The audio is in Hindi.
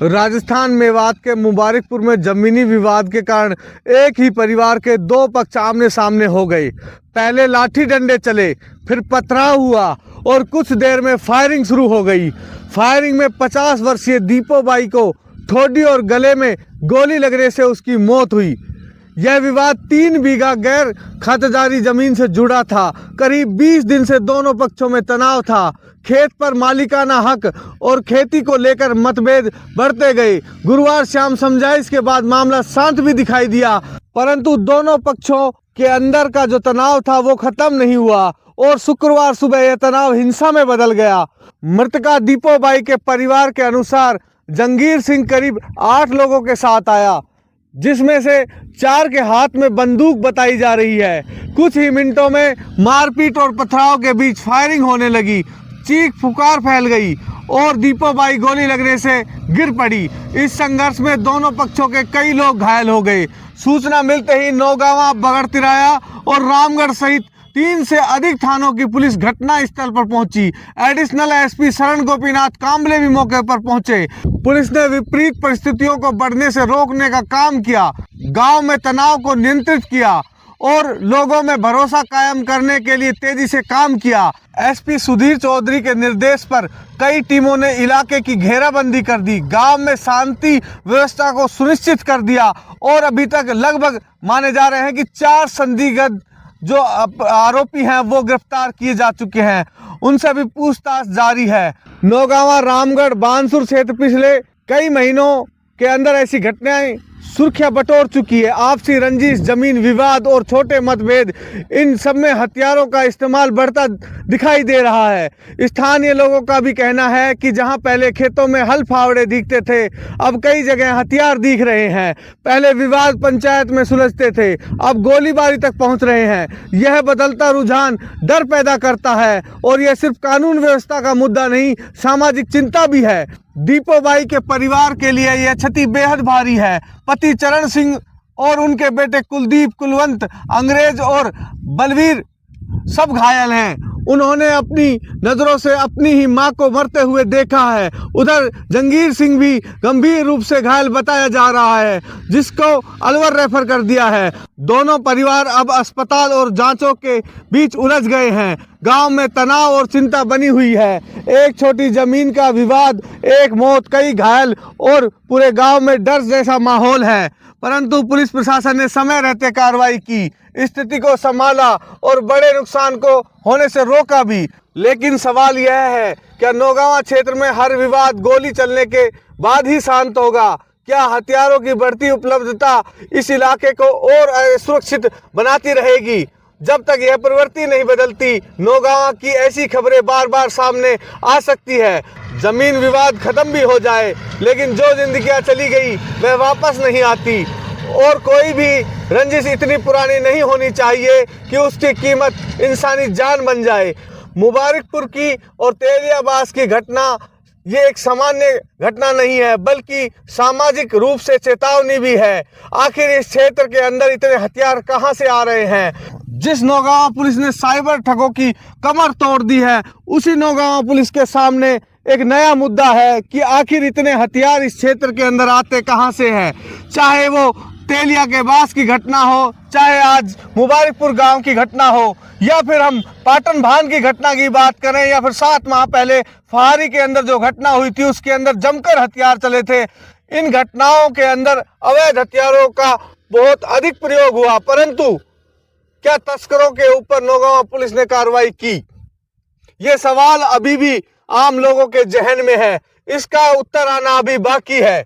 राजस्थान मेवात के मुबारकपुर में जमीनी विवाद के कारण एक ही परिवार के दो पक्ष आमने सामने हो गए। पहले लाठी डंडे चले, फिर पथराव हुआ और कुछ देर में फायरिंग शुरू हो गई। फायरिंग में 50 वर्षीय दीपो बाई को ठोडी और गले में गोली लगने से उसकी मौत हुई। यह विवाद 3 बीघा गैर खातेदारी जमीन से जुड़ा था। करीब 20 दिन से दोनों पक्षों में तनाव था। खेत पर मालिकाना हक और खेती को लेकर मतभेद बढ़ते गए। गुरुवार शाम समझाइश के बाद मामला शांत भी दिखाई दिया, परंतु दोनों पक्षों के अंदर का जो तनाव था वो खत्म नहीं हुआ और शुक्रवार सुबह यह तनाव हिंसा में बदल गया। मृतका दीपो बाई के परिवार के अनुसार जंगीर सिंह करीब 8 लोगों के साथ आया, जिसमें से 4 के हाथ में बंदूक बताई जा रही है। कुछ ही मिनटों में मारपीट और पथराव के बीच फायरिंग होने लगी। चीख पुकार फैल गई और दीपो बाई गोली लगने से गिर पड़ी। इस संघर्ष में दोनों पक्षों के कई लोग घायल हो गए। सूचना मिलते ही नौगांवा, बगड़तिराया और रामगढ़ सहित 3 से अधिक थानों की पुलिस घटना स्थल पर पहुंची। एडिशनल एसपी शरण गोपीनाथ कांबले भी मौके पर पहुंचे। पुलिस ने विपरीत परिस्थितियों को बढ़ने से रोकने का काम किया, गांव में तनाव को नियंत्रित किया और लोगों में भरोसा कायम करने के लिए तेजी से काम किया। एसपी सुधीर चौधरी के निर्देश पर कई टीमों ने इलाके की घेराबंदी कर दी, गांव में शांति व्यवस्था को सुनिश्चित कर दिया और अभी तक लगभग माने जा रहे हैं कि 4 संदिग्ध जो आरोपी हैं वो गिरफ्तार किए जा चुके हैं। उनसे भी पूछताछ जारी है। नौगांवा, रामगढ़, बानसूर क्षेत्र पिछले कई महीनों के अंदर ऐसी घटनाएं सुर्खियां बटोर चुकी है। आपसी रंजिश, जमीन विवाद और छोटे मतभेद, इन सब में हथियारों का इस्तेमाल बढ़ता दिखाई दे रहा है। स्थानीय लोगों का भी कहना है कि जहां पहले खेतों में हल फावड़े दिखते थे, अब कई जगह हथियार दिख रहे हैं। पहले विवाद पंचायत में सुलझते थे, अब गोलीबारी तक पहुंच रहे हैं। यह बदलता रुझान डर पैदा करता है और यह सिर्फ कानून व्यवस्था का मुद्दा नहीं, सामाजिक चिंता भी है। दीपो बाई के परिवार के लिए यह क्षति बेहद भारी है। पति चरण सिंह और उनके बेटे कुलदीप, कुलवंत, अंग्रेज और बलवीर सब घायल हैं। उन्होंने अपनी नजरों से अपनी ही मां को मरते हुए देखा है। उधर जंगीर सिंह भी गंभीर रूप से घायल बताया जा रहा है, जिसको अलवर रेफर कर दिया है। दोनों परिवार अब अस्पताल और जांचों के बीच उलझ गए हैं। गांव में तनाव और चिंता बनी हुई है। एक छोटी जमीन का विवाद, एक मौत, कई घायल और पूरे गांव में डर जैसा माहौल है। परंतु पुलिस प्रशासन ने समय रहते कार्रवाई की, स्थिति को संभाला और बड़े नुकसान को होने से रोका भी। लेकिन सवाल यह है, क्या नौगांवा क्षेत्र में हर विवाद गोली चलने के बाद ही शांत होगा? क्या हथियारों की बढ़ती उपलब्धता इस इलाके को और असुरक्षित बनाती रहेगी? जब तक यह प्रवृत्ति नहीं बदलती, नौगांवा की ऐसी खबरें बार बार सामने आ सकती है। जमीन विवाद खत्म भी हो जाए, लेकिन जो जिंदगियां चली गई वह वापस नहीं आती और कोई भी रंजिश इतनी पुरानी नहीं होनी चाहिए कि उसकी कीमत इंसानी जान बन जाए। मुबारकपुर की और तेलियाबाद की घटना ये एक सामान्य घटना नहीं है, बल्कि सामाजिक रूप से चेतावनी भी है। आखिर इस क्षेत्र के अंदर इतने हथियार कहां से आ रहे हैं? जिस नौगांवा पुलिस ने साइबर ठगों की कमर तोड़ दी है, उसी नौगांवा पुलिस के सामने एक नया मुद्दा है कि आखिर इतने हथियार इस क्षेत्र के अंदर आते कहां से हैं। चाहे वो तेलिया के बास की घटना हो, चाहे आज मुबारकपुर गांव की घटना हो, या फिर हम पाटन भान की घटना की बात करें, या फिर 7 माह पहले फहारी के अंदर जो घटना हुई थी उसके अंदर जमकर हथियार चले थे। इन घटनाओं के अंदर अवैध हथियारों का बहुत अधिक प्रयोग हुआ, परंतु क्या तस्करों के ऊपर नौगांवा पुलिस ने कार्रवाई की? ये सवाल अभी भी आम लोगों के जहन में है। इसका उत्तर आना अभी बाकी है।